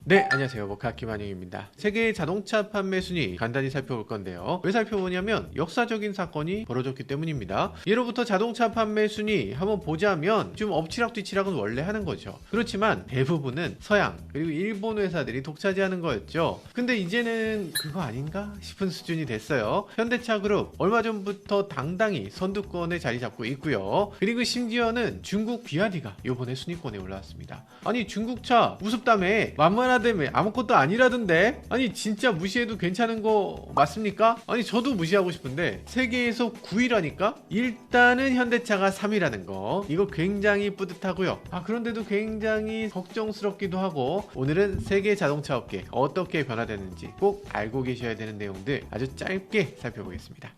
네, 안녕하세요. 모카키마닝입니다. 세계 자동차 판매 순위 간단히 살펴볼 건데요. 왜 살펴보냐면 역사적인 사건이 벌어졌기 때문입니다. 예로부터 자동차 판매 순위 한번 보자면 좀 엎치락뒤치락은 원래 하는 거죠. 그렇지만 대부분은 서양 그리고 일본 회사들이 독차지하는 거였죠. 근데 이제는 그거 아닌가 싶은 수준이 됐어요. 현대차 그룹 얼마 전부터 당당히 선두권에 자리 잡고 있고요. 그리고 심지어는 중국 비아디가 이번에 순위권에 올라왔습니다. 아니 중국차 우습다며 만만하다며 아무것도 아니라던데? 아니 진짜 무시해도 괜찮은 거 맞습니까? 아니 저도 무시하고 싶은데 세계에서 9위라니까? 일단은 현대차가 3위라는 거 이거 굉장히 뿌듯하고요. 그런데도 굉장히 걱정스럽기도 하고 오늘은 세계 자동차 업계 어떻게 변화되는지 꼭 알고 계셔야 되는 내용들 아주 짧게 살펴보겠습니다.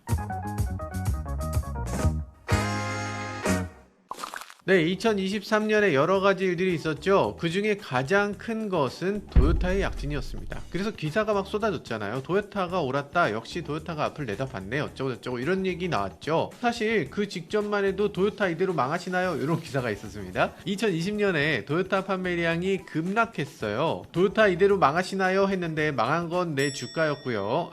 네, 2023년에 여러 가지 일들이 있었죠. 그 중에 가장 큰 것은 도요타의 약진이었습니다. 그래서 기사가 막 쏟아졌잖아요. 도요타가 옳았다. 역시 도요타가 앞을 내다봤네. 어쩌고저쩌고 이런 얘기 나왔죠. 사실 그 직전만 해도 도요타 이대로 망하시나요? 이런 기사가 있었습니다. 2020년에 도요타 판매량이 급락했어요. 도요타 이대로 망하시나요? 했는데 망한 건 내 주가였고요.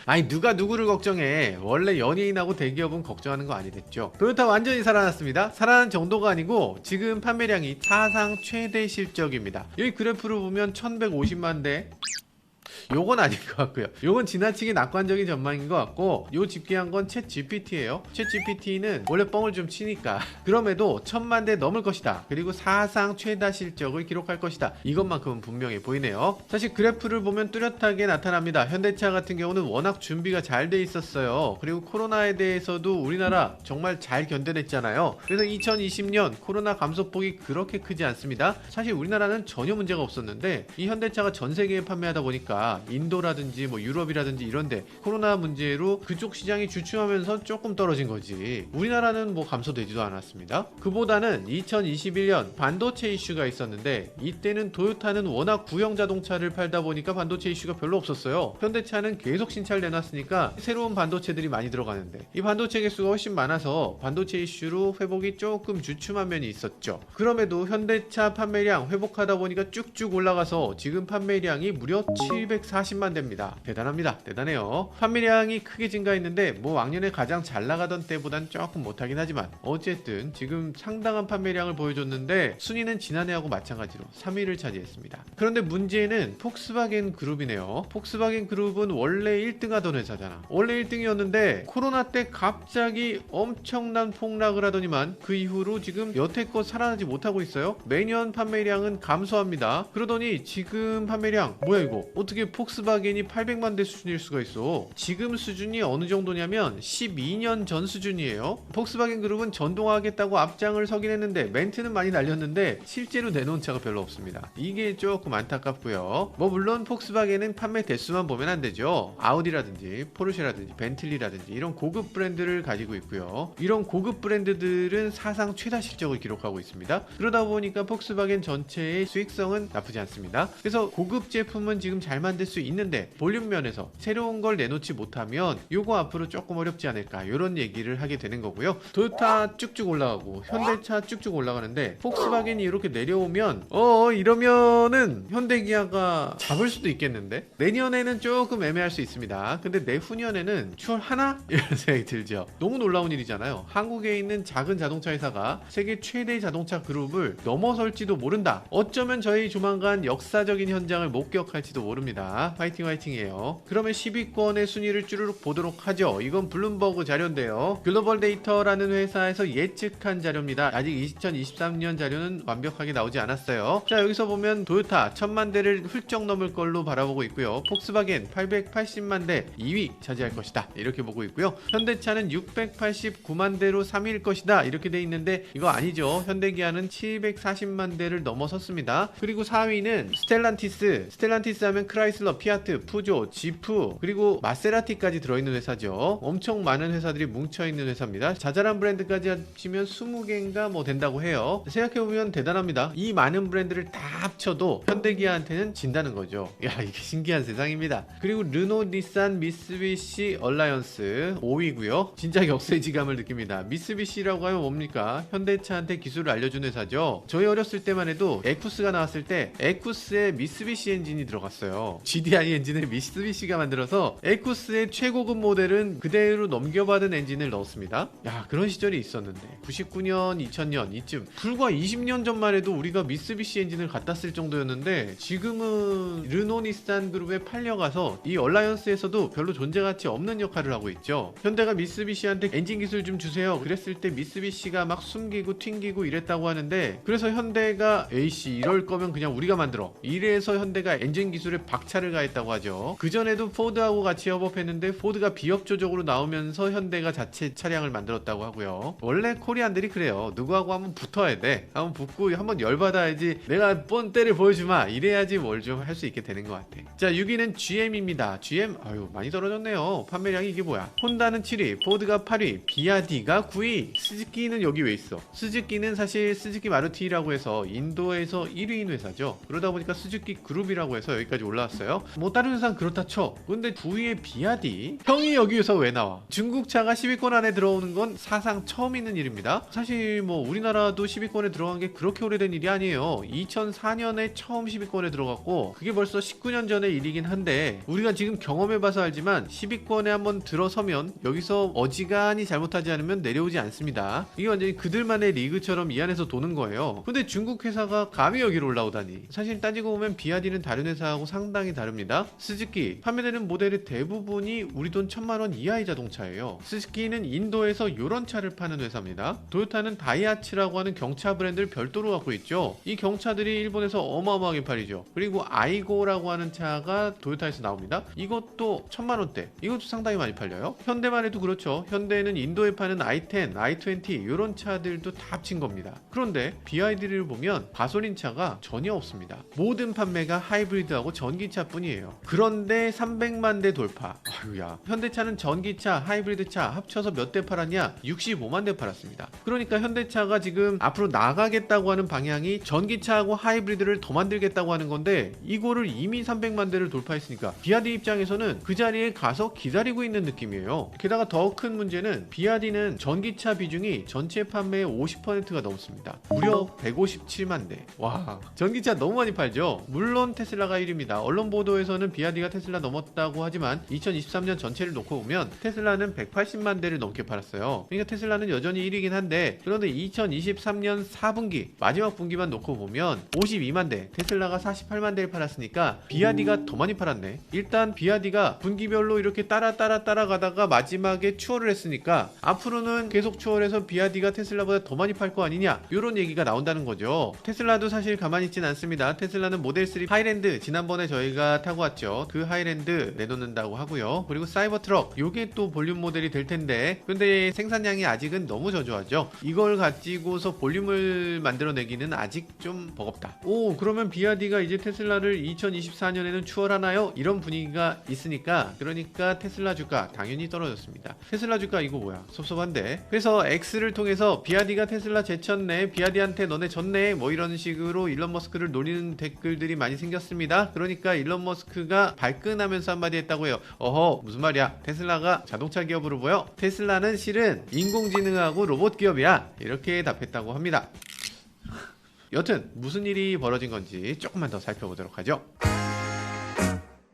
아니 누가 누구를 걱정해. 원래 연예인하고 대기업은 걱정하는 거 아니랬죠. 도요타 완전히 살아났습니다. 살아난 정도가 아니고 지금 판매량이 사상 최대 실적입니다. 여기 그래프를 보면 1150만 대 요건 아닌 것 같고요. 요건 지나치게 낙관적인 전망인 것 같고 요 집계한 건 챗 GPT예요. 챗 GPT는 원래 뻥을 좀 치니까 그럼에도 1000만 대 넘을 것이다. 그리고 사상 최다 실적을 기록할 것이다. 이것만큼은 분명해 보이네요. 사실 그래프를 보면 뚜렷하게 나타납니다. 현대차 같은 경우는 워낙 준비가 잘 돼 있었어요. 그리고 코로나에 대해서도 우리나라 정말 잘 견뎌냈잖아요. 그래서 2020년 코로나 감소폭이 그렇게 크지 않습니다. 사실 우리나라는 전혀 문제가 없었는데 이 현대차가 전 세계에 판매하다 보니까 인도라든지 뭐 유럽이라든지 이런데 코로나 문제로 그쪽 시장이 주춤하면서 조금 떨어진 거지. 우리나라는 뭐 감소되지도 않았습니다. 그보다는 2021년 반도체 이슈가 있었는데 이때는 도요타는 워낙 구형 자동차를 팔다 보니까 반도체 이슈가 별로 없었어요. 현대차는 계속 신차를 내놨으니까 새로운 반도체들이 많이 들어가는데 이 반도체 개수가 훨씬 많아서 반도체 이슈로 회복이 조금 주춤한 면이 있었죠. 그럼에도 현대차 판매량 회복하다 보니까 쭉쭉 올라가서 지금 판매량이 무려 740만 대입니다. 대단합니다. 대단해요. 판매량이 크게 증가했는데 뭐 왕년에 가장 잘 나가던 때보단 조금 못하긴 하지만 어쨌든 지금 상당한 판매량을 보여줬는데 순위는 지난해하고 마찬가지로 3위를 차지했습니다. 그런데 문제는 폭스바겐 그룹이네요. 폭스바겐 그룹은 원래 1등 하던 회사잖아. 원래 1등이었는데 코로나 때 갑자기 엄청난 폭락을 하더니만 그 이후로 지금 여태껏 살아나지 못하고 있어요. 매년 판매량은 감소합니다. 그러더니 지금 판매량 뭐야 이거 어떻게 폭스바겐이 800만 대 수준일 수가 있어. 지금 수준이 어느 정도냐면 12년 전 수준이에요. 폭스바겐 그룹은 전동화하겠다고 앞장을 서긴 했는데 멘트는 많이 날렸는데 실제로 내놓은 차가 별로 없습니다. 이게 조금 안타깝고요. 뭐 물론 폭스바겐은 판매 대수만 보면 안 되죠. 아우디라든지 포르쉐라든지 벤틀리라든지 이런 고급 브랜드를 가지고 있고요. 이런 고급 브랜드들은 사상 최다 실적을 기록하고 있습니다. 그러다 보니까 폭스바겐 전체의 수익성은 나쁘지 않습니다. 그래서 고급 제품은 지금 잘 만들 수 있는데 볼륨 면에서 새로운 걸 내놓지 못하면 요거 앞으로 조금 어렵지 않을까 이런 얘기를 하게 되는 거고요. 도요타 쭉쭉 올라가고 현대차 쭉쭉 올라가는데 폭스바겐이 이렇게 내려오면 이러면은 현대기아가 잡을 수도 있겠는데 내년에는 조금 애매할 수 있습니다. 근데 내후년에는 추월하나? 이런 생각이 들죠. 너무 놀라운 일이잖아요. 한국에 있는 작은 자동차 회사가 세계 최대 자동차 그룹을 넘어설지도 모른다. 어쩌면 저희 조만간 역사적인 현장을 목격할지도 모릅니다. 화이팅 화이팅이에요. 그러면 10위권의 순위를 쭈르륵 보도록 하죠. 이건 블룸버그 자료인데요. 글로벌 데이터라는 회사에서 예측한 자료입니다. 아직 2023년 자료는 완벽하게 나오지 않았어요. 자 여기서 보면 도요타 1000만 대를 훌쩍 넘을 걸로 바라보고 있고요. 폭스바겐 880만 대 2위 차지할 것이다. 이렇게 보고 있고요. 현대차는 689만 대로 3위일 것이다. 이렇게 돼 있는데 이거 아니죠. 현대기아는 740만 대를 넘어섰습니다. 그리고 4위는 스텔란티스 하면 크라이슬러 크라이슬러, 피아트, 푸조, 지프, 그리고 마세라티까지 들어있는 회사죠. 엄청 많은 회사들이 뭉쳐있는 회사입니다. 자잘한 브랜드까지 합치면 20개인가 뭐 된다고 해요. 생각해보면 대단합니다. 이 많은 브랜드를 다 합쳐도 현대기아한테는 진다는 거죠. 야, 이게 신기한 세상입니다. 그리고 르노, 닛산, 미쓰비시 얼라이언스 5위고요. 진짜 역세지감을 느낍니다. 미쓰비시라고 하면 뭡니까? 현대차한테 기술을 알려준 회사죠. 저희 어렸을 때만 해도 에쿠스가 나왔을 때 에쿠스에 미쓰비시 엔진이 들어갔어요. GDI 엔진을 미쓰비시가 만들어서 에쿠스의 최고급 모델은 그대로 넘겨받은 엔진을 넣었습니다. 야, 그런 시절이 있었는데 99년, 2000년 이쯤 불과 20년 전만 해도 우리가 미쓰비시 엔진을 갖다 쓸 정도였는데 지금은 르노, 닛산 그룹에 팔려가서 이 얼라이언스에서도 별로 존재가치 없는 역할을 하고 있죠. 현대가 미쓰비시한테 엔진 기술 좀 주세요 그랬을 때 미쓰비시가 막 숨기고 튕기고 이랬다고 하는데, 그래서 현대가 에이씨 이럴 거면 그냥 우리가 만들어 이래서 현대가 엔진 기술에 박차를 가했다고 하죠. 그전에도 포드하고 같이 협업했는데 포드가 비협조적으로 나오면서 현대가 자체 차량을 만들었다고 하고요. 원래 코리안들이 그래요. 누구하고 한번 붙어야 돼. 한번 붙고 한번 열받아야지 내가 뻔때를 보여주마 이래야지 뭘 좀 할 수 있게 되는 것 같아. 자, 6위는 GM입니다. GM 아유 많이 떨어졌네요. 판매량이 이게 뭐야. 혼다는 7위, 포드가 8위, 비아디가 9위. 스즈키는 여기 왜 있어? 스즈키는 사실 스즈키 마루티라고 해서 인도에서 1위인 회사죠. 그러다 보니까 스즈키 그룹이라고 해서 여기까지 올라왔어요. 뭐 다른 회사는 그렇다 쳐. 근데 9위의 비아디 형이 여기에서 왜 나와? 중국 차가 10위권 안에 들어오는 건 사상 처음 있는 일입니다. 사실 뭐 우리나라도 10위권에 들어간 게 그렇게 오래된 일이 아니에요. 2004년에 처음 10위권에 들어갔고 그게 벌써 19년 전의 일이긴 한데 우리가 지금 경험해봐서 알지만 10위권에 한번 들어서면 여기서 어지간히 잘못하지 않으면 내려오지 않습니다. 이게 완전히 그들만의 리그처럼 이 안에서 도는 거예요. 근데 중국 회사가 감히 여기로 올라오다니. 사실 따지고 보면 비아디는 다른 회사하고 상당히 다릅니다. 스즈키 판매되는 모델의 대부분이 우리 돈 1000만원 이하의 자동차예요. 스즈키는 인도에서 요런 차를 파는 회사입니다. 도요타는 다이하츠라고 하는 경차 브랜드를 별도로 갖고 있죠. 이 경차들이 일본에서 어마어마하게 팔리죠. 그리고 아이고라고 하는 차가 도요타에서 나옵니다. 이것도 1000만원대. 이것도 상당히 많이 팔려요. 현대만 해도 그렇죠. 현대는 인도에 파는 i10, i20 이런 차들도 다 합친 겁니다. 그런데 BYD를 보면 가솔린 차가 전혀 없습니다. 모든 판매가 하이브리드하고 전기차 뿐이에요. 그런데 300만 대 돌파. 아유야. 현대차는 전기차, 하이브리드차 합쳐서 몇 대 팔았냐? 65만 대 팔았습니다. 그러니까 현대차가 지금 앞으로 나가겠다고 하는 방향이 전기차하고 하이브리드를 더 만들겠다고 하는 건데 이거를 이미 300만 대를 돌파했으니까 BYD 입장에서는 그 자리에 가서 기다리고 있는 느낌이에요. 게다가 더 큰 문제는 BYD는 전기차 비중이 전체 판매의 50%가 넘습니다. 무려 157만 대. 와, 전기차 너무 많이 팔죠. 물론 테슬라가 1위입니다. 언론 보도에서는 BYD가 테슬라 넘었다고 하지만 2023년 전체를 놓고 보면 테슬라는 180만 대를 넘게 팔았어요. 그러니까 테슬라는 여전히 1위긴 한데, 그런데 2023년 4분기 마지막 분기만 놓고 보면 52만 대, 테슬라가 48만 대를 팔았으니까 BYD가 더 많이 팔았네. 일단 BYD가 분기별로 이렇게 따라가다가 마지막에 추월을 했으니까 앞으로는 계속 추월해서 BYD가 테슬라보다 더 많이 팔 거 아니냐, 이런 얘기가 나온다는 거죠. 테슬라도 사실 가만히 있진 않습니다. 테슬라는 모델 3 하이랜드 지난번에 저희가 타고 왔죠. 그 하이랜드 내놓는다고 하고요. 그리고 사이버트럭 요게 또 볼륨 모델이 될 텐데, 근데 생산량이 아직은 너무 저조하죠. 이걸 가지고서 볼륨을 만들어내기는 아직 좀 버겁다. 오, 그러면 BYD가 이제 테슬라를 2024년에는 추월하나요? 이런 분위기가 있으니까, 그러니까 테슬라 주가 당연히 떨어졌습니다. 테슬라 주가 이거 뭐야, 섭섭한데. 그래서 X를 통해서 BYD가 테슬라 제쳤네, BYD한테 너네 졌네, 뭐 이런 식으로 일론 머스크를 노리는 댓글들이 많이 생겼습니다. 그러니까 일론 머스크가 발끈하면서 한마디 했다고 해요. 어허, 무슨 말이야, 테슬라가 자동차 기업으로 보여? 테슬라는 실은 인공지능하고 로봇 기업이야, 이렇게 답했다고 합니다. 여튼 무슨 일이 벌어진 건지 조금만 더 살펴보도록 하죠.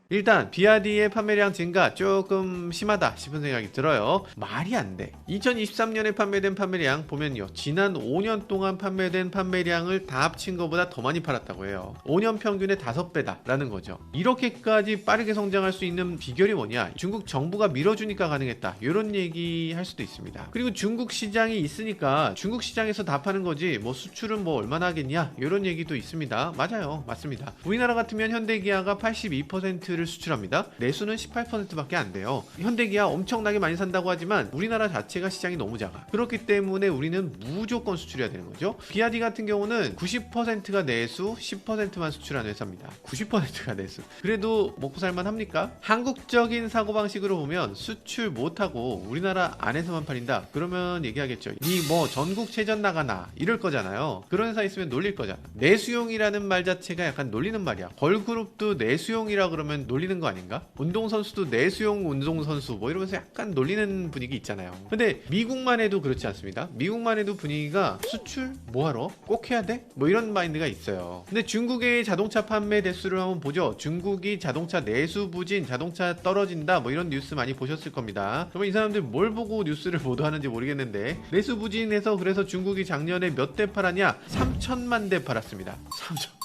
일단 BYD의 판매량 증가 조금 심하다 싶은 생각이 들어요. 말이 안 돼. 2023년에 판매된 판매량 보면요, 지난 5년 동안 판매된 판매량을 다 합친 것보다 더 많이 팔았다고 해요. 5년 평균의 5배다 라는 거죠. 이렇게까지 빠르게 성장할 수 있는 비결이 뭐냐, 중국 정부가 밀어주니까 가능했다, 이런 얘기 할 수도 있습니다. 그리고 중국 시장이 있으니까 중국 시장에서 다 파는 거지 뭐 수출은 뭐 얼마나 하겠냐, 이런 얘기도 있습니다. 맞아요, 맞습니다. 우리나라 같으면 현대기아가 82% 퍼센트를 수출합니다. 내수는 18%밖에 안 돼요. 현대기아 엄청나게 많이 산다고 하지만 우리나라 자체가 시장이 너무 작아. 그렇기 때문에 우리는 무조건 수출해야 되는 거죠. 비아디 같은 경우는 90%가 내수, 10%만 수출하는 회사입니다. 90%가 내수. 그래도 먹고 살만 합니까? 한국적인 사고방식으로 보면 수출 못하고 우리나라 안에서만 팔린다? 그러면 얘기하겠죠. 니 뭐 전국체전 나가나? 이럴 거잖아요. 그런 회사 있으면 놀릴 거잖아. 내수용이라는 말 자체가 약간 놀리는 말이야. 걸그룹도 내수용이라 그러면 놀리는 거 아닌가? 운동선수도 내수용 운동선수 뭐 이러면서 약간 놀리는 분위기 있잖아요. 근데 미국만 해도 그렇지 않습니다. 미국만 해도 분위기가 수출 뭐하러? 꼭 해야 돼? 뭐 이런 마인드가 있어요. 근데 중국의 자동차 판매 대수를 한번 보죠. 중국이 자동차 내수 부진, 자동차 떨어진다 뭐 이런 뉴스 많이 보셨을 겁니다. 그러면 이 사람들 뭘 보고 뉴스를 보도하는지 모르겠는데 내수 부진해서 그래서 중국이 작년에 몇 대 팔았냐? 3천만 대 팔았습니다. 3천.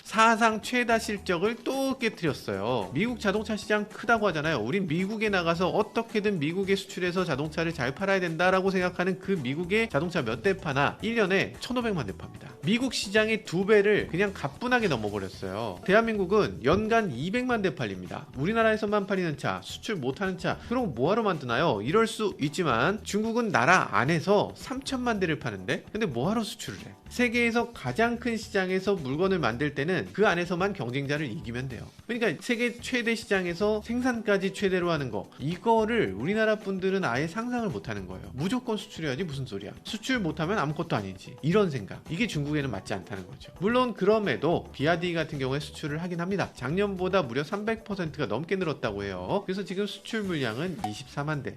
사상 최다 실적을 또 깨트렸어요. 미국 자동차 시장 크다고 하잖아요. 우린 미국에 나가서 어떻게든 미국에 수출해서 자동차를 잘 팔아야 된다라고 생각하는 그 미국의 자동차 몇 대 파나 1년에 1,500만 대 팝니다. 미국 시장의 2배를 그냥 가뿐하게 넘어버렸어요. 대한민국은 연간 200만 대 팔립니다. 우리나라에서만 팔리는 차, 수출 못하는 차, 그럼 뭐하러 만드나요? 이럴 수 있지만 중국은 나라 안에서 3천만 대를 파는데 근데 뭐하러 수출을 해? 세계에서 가장 큰 시장에서 물건을 만들 때는 그 안에서만 경쟁자를 이기면 돼요. 그러니까 세계 최대 시장에서 생산까지 최대로 하는 거, 이거를 우리나라 분들은 아예 상상을 못하는 거예요. 무조건 수출해야지 무슨 소리야. 수출 못하면 아무것도 아니지. 이런 생각. 이게 중국에는 맞지 않다는 거죠. 물론 그럼에도 비아디 같은 경우에 수출을 하긴 합니다. 작년보다 무려 300%가 넘게 늘었다고 해요. 그래서 지금 수출 물량은 24만 대.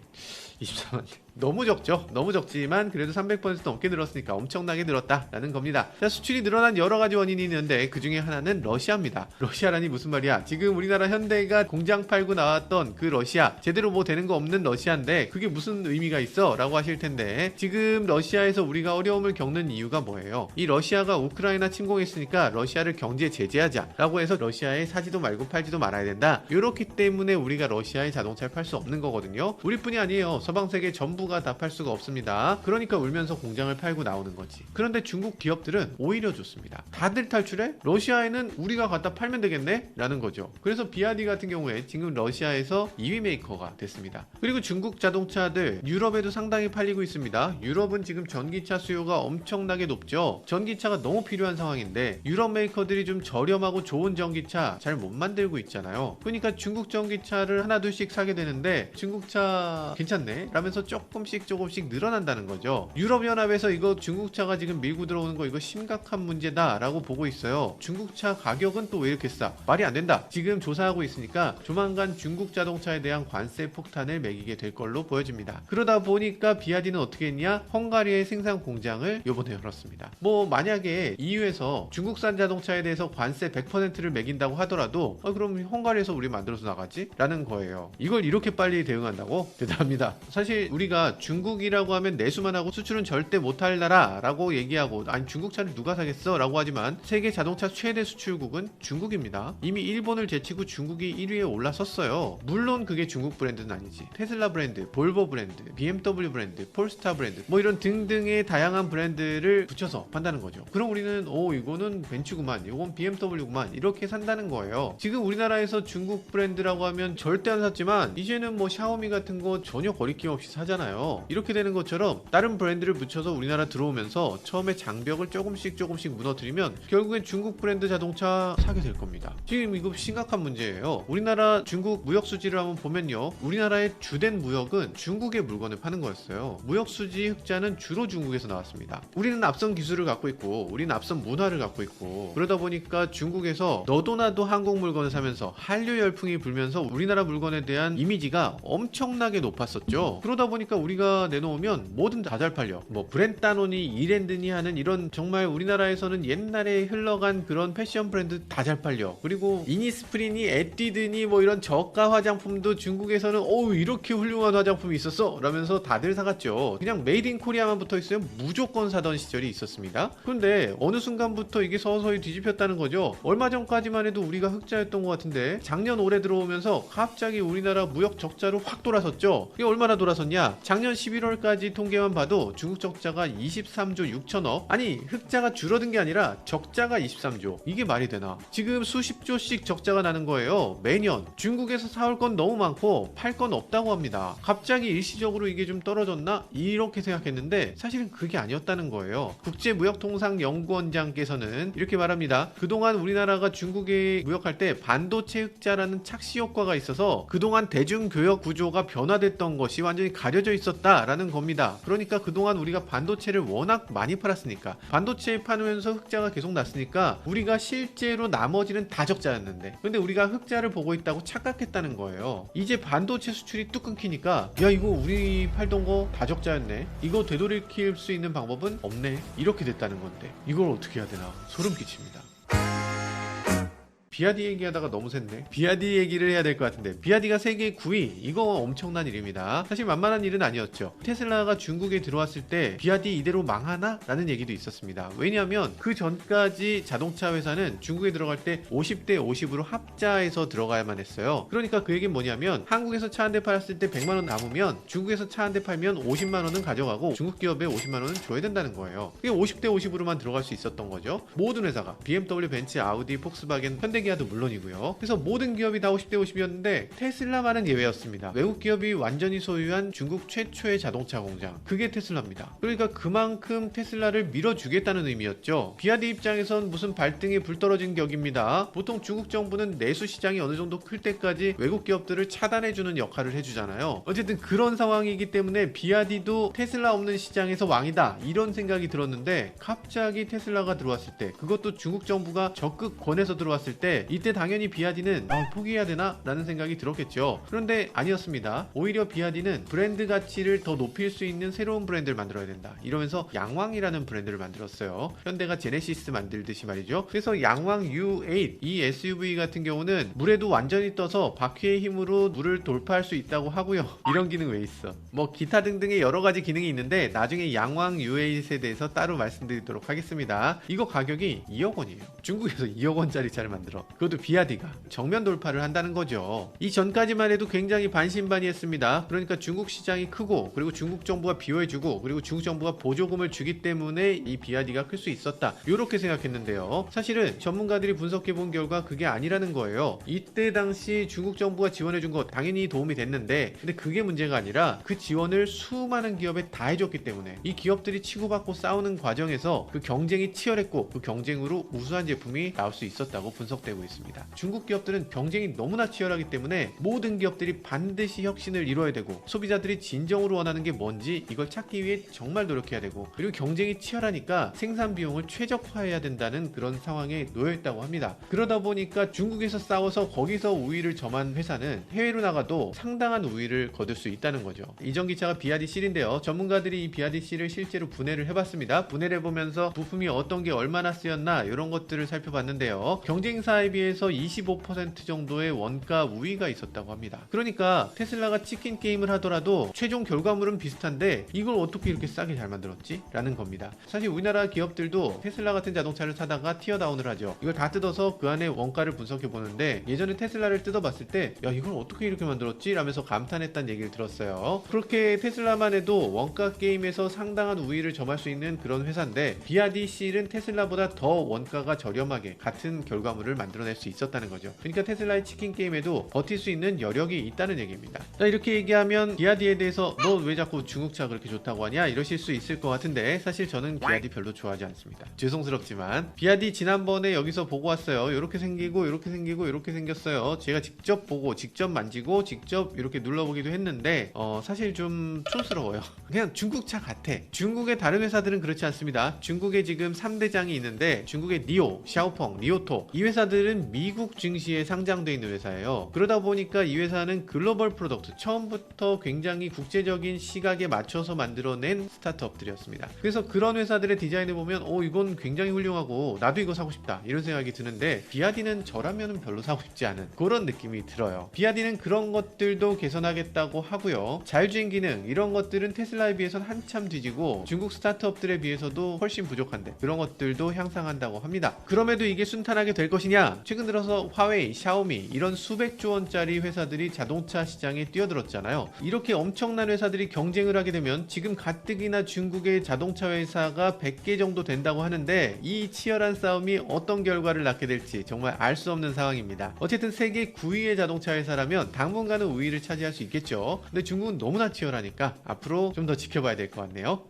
24만 대. 너무 적죠. 너무 적지만 그래도 300% 넘게 늘었으니까 엄청나게 늘었다라는 겁니다. 자, 수출이 늘어난 여러 가지 원인이 있는데 그 중에 하나는 러시아입니다. 러시아라니 무슨 말이야? 지금 우리나라 현대가 공장 팔고 나왔던 그 러시아, 제대로 뭐 되는 거 없는 러시아인데 그게 무슨 의미가 있어? 라고 하실 텐데 지금 러시아에서 우리가 어려움을 겪는 이유가 뭐예요? 이 러시아가 우크라이나 침공했으니까 러시아를 경제 제재하자 라고 해서 러시아에 사지도 말고 팔지도 말아야 된다. 이렇기 때문에 우리가 러시아에 자동차를 팔 수 없는 거거든요. 우리뿐이 아니에요. 서방세계 전부가 다 팔 수가 없습니다. 그러니까 울면서 공장을 팔고 나오는 거지. 그런데 중국 기업들은 오히려 좋습니다. 다들 탈출해? 러시아에는 우리가 갖다 팔면 되겠네? 라는 거죠. 그래서 비아디 같은 경우에 지금 러시아에서 2위 메이커가 됐습니다. 그리고 중국 자동차들 유럽에도 상당히 팔리고 있습니다. 유럽은 지금 전기차 수요가 엄청나게 높죠. 전기차가 너무 필요한 상황인데 유럽 메이커들이 좀 저렴하고 좋은 전기차 잘 못 만들고 있잖아요. 그러니까 중국 전기차를 하나 둘씩 사게 되는데 중국차 괜찮네? 라면서 조금씩 늘어난다는 거죠. 유럽연합에서 이거 중국차가 지금 밀고 들어오는 거 이거 심각한 문제다 라고 보고 있어요. 중국차 가격은 또 왜 이렇게 싸? 말이 안 된다. 지금 조사하고 있으니까 조만간 중국 자동차에 대한 관세 폭탄을 매기게 될 걸로 보여집니다. 그러다 보니까 비아디는 어떻게 했냐? 헝가리의 생산 공장을 요번에 열었습니다. 뭐 만약에 EU에서 중국산 자동차에 대해서 관세 100%를 매긴다고 하더라도 그럼 헝가리에서 우리 만들어서 나가지? 라는 거예요. 이걸 이렇게 빨리 대응한다고? 대단합니다. 사실 우리가 중국이라고 하면 내수만 하고 수출은 절대 못할 나라라고 얘기하고 아니 중국차를 누가 사겠어? 라고 하지만 세계 자동차 최대 수출국은 중국입니다. 이미 일본을 제치고 중국이 1위에 올라섰어요. 물론 그게 중국 브랜드는 아니지. 테슬라 브랜드, 볼보 브랜드, BMW 브랜드, 폴스타 브랜드 뭐 이런 등등의 다양한 브랜드를 붙여서 판다는 거죠. 그럼 우리는 이거는 벤츠구만, 이건 BMW구만 이렇게 산다는 거예요. 지금 우리나라에서 중국 브랜드라고 하면 절대 안 샀지만 이제는 뭐 샤오미 같은 거 전혀 거리낌 없이 사잖아요. 이렇게 되는 것처럼 다른 브랜드를 붙여서 우리나라 들어오면서 처음에 장벽을 조금씩 무너뜨리면 결국엔 중국 브랜드 자동차 사게 될 겁니다. 지금 이거 심각한 문제예요. 우리나라 중국 무역 수지를 한번 보면요. 우리나라의 주된 무역은 중국의 물건을 파는 거였어요. 무역 수지 흑자는 주로 중국에서 나왔습니다. 우리는 앞선 기술을 갖고 있고 우리는 앞선 문화를 갖고 있고 그러다 보니까 중국에서 너도 나도 한국 물건을 사면서 한류 열풍이 불면서 우리나라 물건에 대한 이미지가 엄청나게 높았었죠. 그러다 보니까 우리가 내놓으면 뭐든 다 잘 팔려. 뭐 브랜따노니 이랜드니 하는 이런 정말 우리나라에서는 옛날에 흘러간 그런 패션 브랜드 다 잘 팔려. 그리고 이니스프리니 에뛰드니 뭐 이런 저가 화장품도 중국에서는 이렇게 훌륭한 화장품이 있었어 라면서 다들 사갔죠. 그냥 메이드 인 코리아만 붙어 있으면 무조건 사던 시절이 있었습니다. 그런데 어느 순간부터 이게 서서히 뒤집혔다는 거죠. 얼마 전까지만 해도 우리가 흑자였던 것 같은데 작년 올해 들어오면서 갑자기 우리나라 무역 적자로 확 돌아섰죠. 이게 얼마나 돌아섰냐? 작년 11월까지 통계만 봐도 중국 적자가 23조 6천억, 아니 흑자가 줄어든 게 아니라 적자가 23조. 이게 말이 되나? 지금 수십조씩 적자가 나는 거예요. 매년. 중국에서 사올 건 너무 많고 팔 건 없다고 합니다. 갑자기 일시적으로 이게 좀 떨어졌나? 이렇게 생각했는데 사실은 그게 아니었다는 거예요. 국제무역통상연구원장께서는 이렇게 말합니다. 그동안 우리나라가 중국에 무역할 때 반도체 흑자라는 착시 효과가 있어서 그동안 대중교역 구조가 변화됐던 것이 완전히 가려져 있었다라는 겁니다. 그러니까 그동안 우리가 반도체를 워낙 많이 팔았으니까, 반도체 파면서 흑자가 계속 났으니까 우리가 실제로 나머지는 다 적자였는데, 근데 우리가 흑자를 보고 있다고 착각했다는 거예요. 이제 반도체 수출이 뚝 끊기니까 야 이거 우리 팔던 거 다 적자였네, 이거 되돌이킬 수 있는 방법은 없네, 이렇게 됐다는 건데 이걸 어떻게 해야 되나 소름 끼칩니다. 비아디 얘기하다가 너무 샜네. 비아디 얘기를 해야 될 것 같은데, 비아디가 세계 9위, 이거 엄청난 일입니다. 사실 만만한 일은 아니었죠. 테슬라가 중국에 들어왔을 때 비아디 이대로 망하나? 라는 얘기도 있었습니다. 왜냐하면 그 전까지 자동차 회사는 중국에 들어갈 때 50대 50으로 합자해서 들어가야만 했어요. 그러니까 그 얘기는 뭐냐면, 한국에서 차 한 대 팔았을 때 100만원 남으면 중국에서 차 한 대 팔면 50만원은 가져가고 중국 기업에 50만원은 줘야 된다는 거예요. 그게 50대 50으로만 들어갈 수 있었던 거죠. 모든 회사가 BMW, 벤츠, 아우디, 폭스바겐, 현대기아도 물론이고요. 그래서 모든 기업이 다 50대 50이었는데 테슬라만은 예외였습니다. 외국 기업이 완전히 소유한 중국 최초의 자동차 공장, 그게 테슬라입니다. 그러니까 그만큼 테슬라를 밀어주겠다는 의미였죠. 비아디 입장에선 무슨 발등에 불 떨어진 격입니다. 보통 중국 정부는 내수 시장이 어느 정도 클 때까지 외국 기업들을 차단해주는 역할을 해주잖아요. 어쨌든 그런 상황이기 때문에 비아디도 테슬라 없는 시장에서 왕이다, 이런 생각이 들었는데, 갑자기 테슬라가 들어왔을 때, 그것도 중국 정부가 적극 권해서 들어왔을 때, 이때 당연히 비아디는 포기해야 되나? 라는 생각이 들었겠죠. 그런데 아니었습니다. 오히려 비아디는 브랜드 가치를 더 높일 수 있는 새로운 브랜드를 만들어야 된다, 이러면서 양왕이라는 브랜드를 만들었어요. 현대가 제네시스 만들듯이 말이죠. 그래서 양왕 U8, 이 SUV 같은 경우는 물에도 완전히 떠서 바퀴의 힘으로 물을 돌파할 수 있다고 하고요. 이런 기능 왜 있어? 뭐 기타 등등의 여러 가지 기능이 있는데 나중에 양왕 U8에 대해서 따로 말씀드리도록 하겠습니다. 이거 가격이 2억 원이에요. 중국에서 2억 원짜리 차를 만들어, 그것도 비아디가 정면 돌파를 한다는 거죠. 이 전까지만 해도 굉장히 반신반의했습니다. 그러니까 중국 시장이 크고, 그리고 중국 정부가 비호해주고, 그리고 중국 정부가 보조금을 주기 때문에 이 비아디가 클 수 있었다, 이렇게 생각했는데요. 사실은 전문가들이 분석해본 결과 그게 아니라는 거예요. 이때 당시 중국 정부가 지원해준 거 당연히 도움이 됐는데, 근데 그게 문제가 아니라 그 지원을 수많은 기업에 다 해줬기 때문에 이 기업들이 치고받고 싸우는 과정에서 그 경쟁이 치열했고, 그 경쟁으로 우수한 제품이 나올 수 있었다고 분석되고 있습니다. 중국 기업들은 경쟁이 너무나 치열하기 때문에 모든 기업들이 반드시 혁신을 이뤄야 되고, 소비자들이 진정으로 원하는 게 뭔지 이걸 찾기 위해 정말 노력해야 되고, 그리고 경쟁이 치열하니까 생산 비용을 최적화해야 된다는 그런 상황에 놓여있다고 합니다. 그러다 보니까 중국에서 싸워서 거기서 우위를 점한 회사는 해외로 나가도 상당한 우위를 거둘 수 있다는 거죠. 이 전기차가 비아디-C인데요. 전문가들이 이 비아디-C를 실제로 분해를 해봤습니다. 분해를 해보면서 부품이 어떤 게 얼마나 쓰였나 이런 것들을 살펴봤는데요. 경쟁사에 비해서 25% 정도의 원가 우위가 있었다고 합니다. 그러니까 테슬라가 치킨 게임을 하더라도 최종 결과물은 비슷한데 이걸 어떻게 이렇게 싸게 잘 만들었지? 라는 겁니다. 사실 우리나라 기업들도 테슬라 같은 자동차를 사다가 티어다운을 하죠. 이걸 다 뜯어서 그 안에 원가를 분석해 보는데, 예전에 테슬라를 뜯어봤을 때 야 이걸 어떻게 이렇게 만들었지? 라면서 감탄했다는 얘기를 들었어요. 그렇게 테슬라만 해도 원가 게임에서 상당한 우위를 점할 수 있는 그런 회사인데, 비아디-C는 테슬라보다 더 원가가 저렴하게 같은 결과물을 만들어낼 수 있었다는 거죠. 그러니까 테슬라의 치킨 게임에도 버틸 수 있는 여력이 있다는 얘기입니다. 자, 이렇게 얘기하면 비아디에 대해서 너 왜 자꾸 중국차 그렇게 좋다고 하냐 이러실 수 있을 것 같은데, 사실 저는 비아디 별로 좋아하지 않습니다. 죄송스럽지만 비아디 지난번에 여기서 보고 왔어요. 이렇게 생기고 이렇게 생기고 이렇게 생겼어요. 제가 직접 보고 직접 만지고 직접 이렇게 눌러보기도 했는데 사실 좀 촌스러워요. 그냥 중국차 같아. 중국의 다른 회사들은 그렇지 않습니다. 중국에 지금 3대장이 있는데, 중국의 니오, 샤오펑, 리오토, 이 회사들은 미국 증시에 상장되어 있는 회사예요. 그러다 보니까 이 회사는 글로벌 프로덕트, 처음부터 굉장히 국제적인 시각에 맞춰서 만들어낸 스타트업들이었습니다. 그래서 그런 회사들의 디자인을 보면 이건 굉장히 훌륭하고 나도 이거 사고 싶다, 이런 생각이 드는데, 비아디는 저라면 별로 사고 싶지 않은 그런 느낌이 들어요. 비아디는 그런 것들도 개선하겠다고 하고요. 자율주행 기능, 이런 것들은 테슬라에 비해서는 한참 뒤지고 중국 스타트업들에 비해서도 훨씬 부족한데 그런 것들도 향상한다고 합니다. 그럼에도 이게 순탄하게 될 것이냐? 왜냐? 최근 들어서 화웨이, 샤오미 이런 수백조 원짜리 회사들이 자동차 시장에 뛰어들었잖아요. 이렇게 엄청난 회사들이 경쟁을 하게 되면 지금 가뜩이나 중국의 자동차 회사가 100개 정도 된다고 하는데 이 치열한 싸움이 어떤 결과를 낳게 될지 정말 알 수 없는 상황입니다. 어쨌든 세계 9위의 자동차 회사라면 당분간은 우위를 차지할 수 있겠죠. 근데 중국은 너무나 치열하니까 앞으로 좀 더 지켜봐야 될 것 같네요.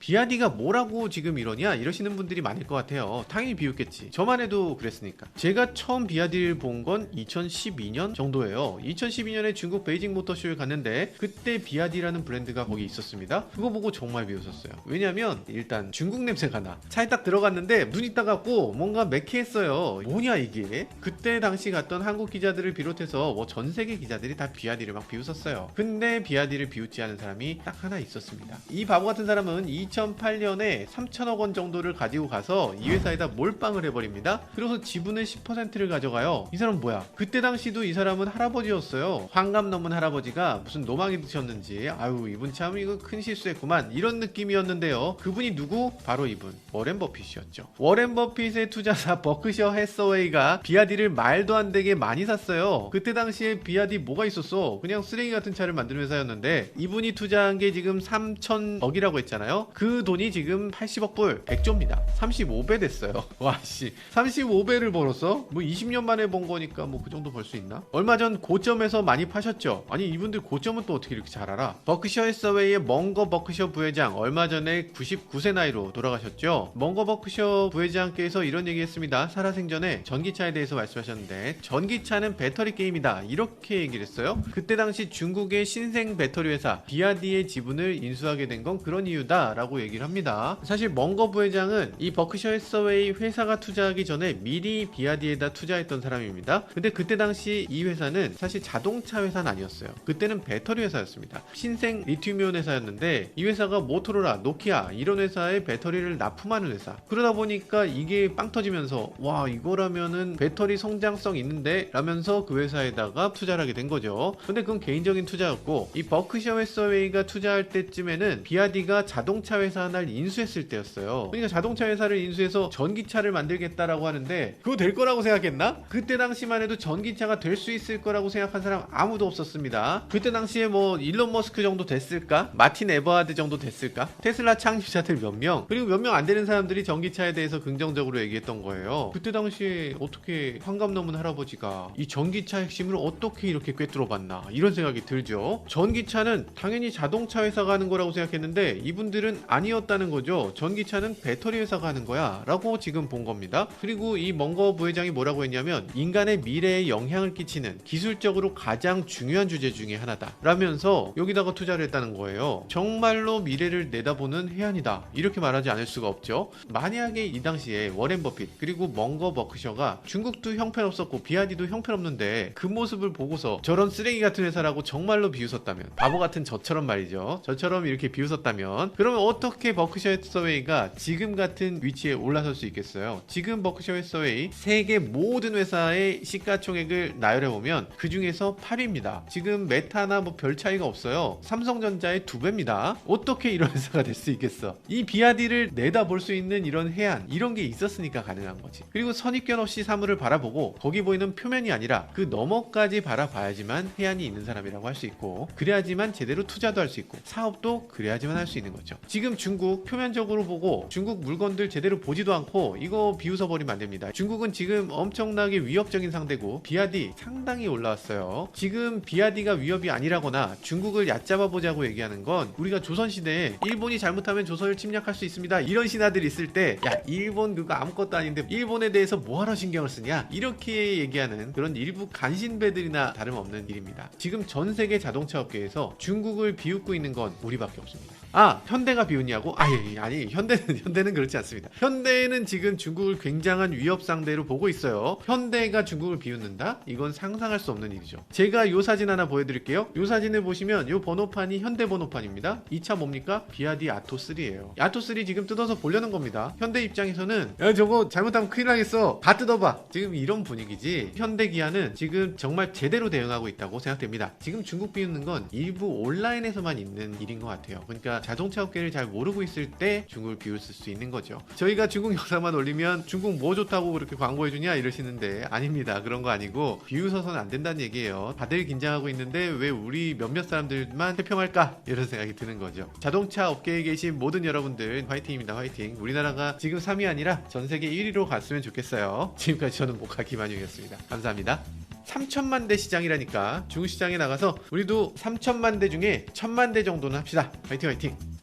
비아디가 뭐라고 지금 이러냐 이러시는 분들이 많을 것 같아요. 당연히 비웃겠지. 저만 해도 그랬으니까. 제가 처음 비아디를 본 건 2012년 정도예요. 2012년에 중국 베이징 모터쇼를 갔는데 그때 비아디라는 브랜드가 거기 있었습니다. 그거 보고 정말 비웃었어요. 왜냐면 일단 중국 냄새가 나. 차에 딱 들어갔는데 눈이 따갑고 뭔가 매캐했어요. 뭐냐 이게. 그때 당시 갔던 한국 기자들을 비롯해서 뭐 전 세계 기자들이 다 비아디를 막 비웃었어요. 근데 비아디를 비웃지 않은 사람이 딱 하나 있었습니다. 이 바보 같은 사람은 2008년에 3천억 원 정도를 가지고 가서 이 회사에다 몰빵을 해버립니다. 그래서 지분의 10%를 가져가요. 이 사람 뭐야? 그때 당시도 이 사람은 할아버지였어요. 환갑 넘은 할아버지가 무슨 노망이 드셨는지 아유 이분 참 이거 큰 실수했구만 이런 느낌이었는데요. 그분이 누구? 바로 이분 워렌 버핏이었죠. 워렌 버핏의 투자사 버크셔 해서웨이가 비아디를 말도 안 되게 많이 샀어요. 그때 당시에 비아디 뭐가 있었어? 그냥 쓰레기 같은 차를 만드는 회사였는데 이분이 투자한 게 지금 3천억이라고 했잖아요. 그 돈이 지금 80억 불 100조입니다. 35배 됐어요. 와씨 35배를 벌었어? 뭐 20년 만에 번 거니까 뭐 그 정도 벌 수 있나? 얼마 전 고점에서 많이 파셨죠? 아니 이분들 고점은 또 어떻게 이렇게 잘 알아? 버크셔 해서웨이의 멍거 버크셔 부회장 얼마 전에 99세 나이로 돌아가셨죠? 멍거 버크셔 부회장께서 이런 얘기 했습니다. 살아생전에 전기차에 대해서 말씀하셨는데 전기차는 배터리 게임이다 이렇게 얘기를 했어요. 그때 당시 중국의 신생 배터리 회사 비아디의 지분을 인수하게 된 건 그런 이유다 라고 얘기를 합니다. 사실 멍거 부회장은 이 버크셔 해서웨이 회사가 투자하기 전에 미리 비아디에다 투자했던 사람입니다. 근데 그때 당시 이 회사는 사실 자동차 회사는 아니었어요. 그때는 배터리 회사였습니다. 신생 리튬이온 회사였는데 이 회사가 모토로라, 노키아 이런 회사에 배터리를 납품하는 회사. 그러다 보니까 이게 빵 터지면서 와 이거라면은 배터리 성장성 있는데 라면서 그 회사에다가 투자를 하게 된 거죠. 근데 그건 개인적인 투자였고 이 버크셔 해서웨이가 투자할 때쯤에는 비아디가 자동차 회사 하나를 인수했을 때였어요. 그러니까 자동차 회사를 인수해서 전기차를 만들겠다라고 하는데 그거 될 거라고 생각했나? 그때 당시만 해도 전기차가 될 수 있을 거라고 생각한 사람 아무도 없었습니다. 그때 당시에 뭐 일론 머스크 정도 됐을까? 마틴 에버하드 정도 됐을까? 테슬라 창립자들 몇 명? 그리고 몇 명 안 되는 사람들이 전기차에 대해서 긍정적으로 얘기했던 거예요. 그때 당시에 어떻게 환갑 넘은 할아버지가 이 전기차 핵심을 어떻게 이렇게 꿰뚫어봤나 이런 생각이 들죠. 전기차는 당연히 자동차 회사가 하는 거라고 생각했는데 이분들은 아니었다는 거죠. 전기차는 배터리 회사가 하는 거야 라고 지금 본 겁니다. 그리고 이 멍거 부회장이 뭐라고 했냐면 인간의 미래에 영향을 끼치는 기술적으로 가장 중요한 주제 중에 하나다 라면서 여기다가 투자를 했다는 거예요. 정말로 미래를 내다보는 해안이다 이렇게 말하지 않을 수가 없죠. 만약에 이 당시에 워렌 버핏 그리고 멍거 버크셔가 중국도 형편없었고 비아디도 형편없는데 그 모습을 보고서 저런 쓰레기 같은 회사라고 정말로 비웃었다면 바보 같은 저처럼 말이죠. 저처럼 이렇게 비웃었다면 그러면 어떻게 버크셔 해서웨이가 지금 같은 위치에 올라설 수 있겠어요? 지금 버크셔 해서웨이 세계 모든 회사의 시가총액을 나열해보면 그 중에서 8위입니다. 지금 메타나 뭐 별 차이가 없어요. 삼성전자의 2배입니다. 어떻게 이런 회사가 될 수 있겠어? 이 비아디를 내다볼 수 있는 이런 해안 이런 게 있었으니까 가능한 거지. 그리고 선입견 없이 사물을 바라보고 거기 보이는 표면이 아니라 그 너머까지 바라봐야지만 해안이 있는 사람이라고 할 수 있고 그래야지만 제대로 투자도 할 수 있고 사업도 그래야지만 할 수 있는 거죠. 지금 중국 표면적으로 보고 중국 물건들 제대로 보지도 않고 이거 비웃어버리면 안 됩니다. 중국은 지금 엄청나게 위협적인 상대고 비아디 상당히 올라왔어요. 지금 비아디가 위협이 아니라거나 중국을 얕잡아 보자고 얘기하는 건 우리가 조선시대에 일본이 잘못하면 조선을 침략할 수 있습니다 이런 신하들이 있을 때 야 일본 그거 아무것도 아닌데 일본에 대해서 뭐하러 신경을 쓰냐 이렇게 얘기하는 그런 일부 간신배들이나 다름없는 일입니다. 지금 전 세계 자동차 업계에서 중국을 비웃고 있는 건 우리밖에 없습니다. 아 현대가 비웃냐고? 아니 현대는 그렇지 않습니다. 현대는 지금 중국을 굉장한 위협 상대로 보고 있어요. 현대가 중국을 비웃는다? 이건 상상할 수 없는 일이죠. 제가 요 사진 하나 보여드릴게요. 요 사진을 보시면 요 번호판이 현대 번호판입니다. 이 차 뭡니까? 비아디 아토3예요. 아토3 지금 뜯어서 보려는 겁니다. 현대 입장에서는 야 저거 잘못하면 큰일 나겠어 다 뜯어봐 지금 이런 분위기지. 현대 기아는 지금 정말 제대로 대응하고 있다고 생각됩니다. 지금 중국 비웃는 건 일부 온라인에서만 있는 일인 것 같아요. 그러니까 우리가 자동차 업계를 잘 모르고 있을 때 중국을 비웃을 수 있는 거죠. 저희가 중국 영상만 올리면 중국 뭐 좋다고 그렇게 광고해주냐 이러시는데 아닙니다. 그런 거 아니고 비웃어서는 안 된다는 얘기예요. 다들 긴장하고 있는데 왜 우리 몇몇 사람들만 태평할까 이런 생각이 드는 거죠. 자동차 업계에 계신 모든 여러분들 화이팅입니다. 화이팅. 우리나라가 지금 3위 아니라 전 세계 1위로 갔으면 좋겠어요. 지금까지 저는 모카 김한용이었습니다. 감사합니다. 3천만 대 시장이라니까 중국 시장에 나가서 우리도 3천만 대 중에 1,000만 대 정도는 합시다. 화이팅 화이팅.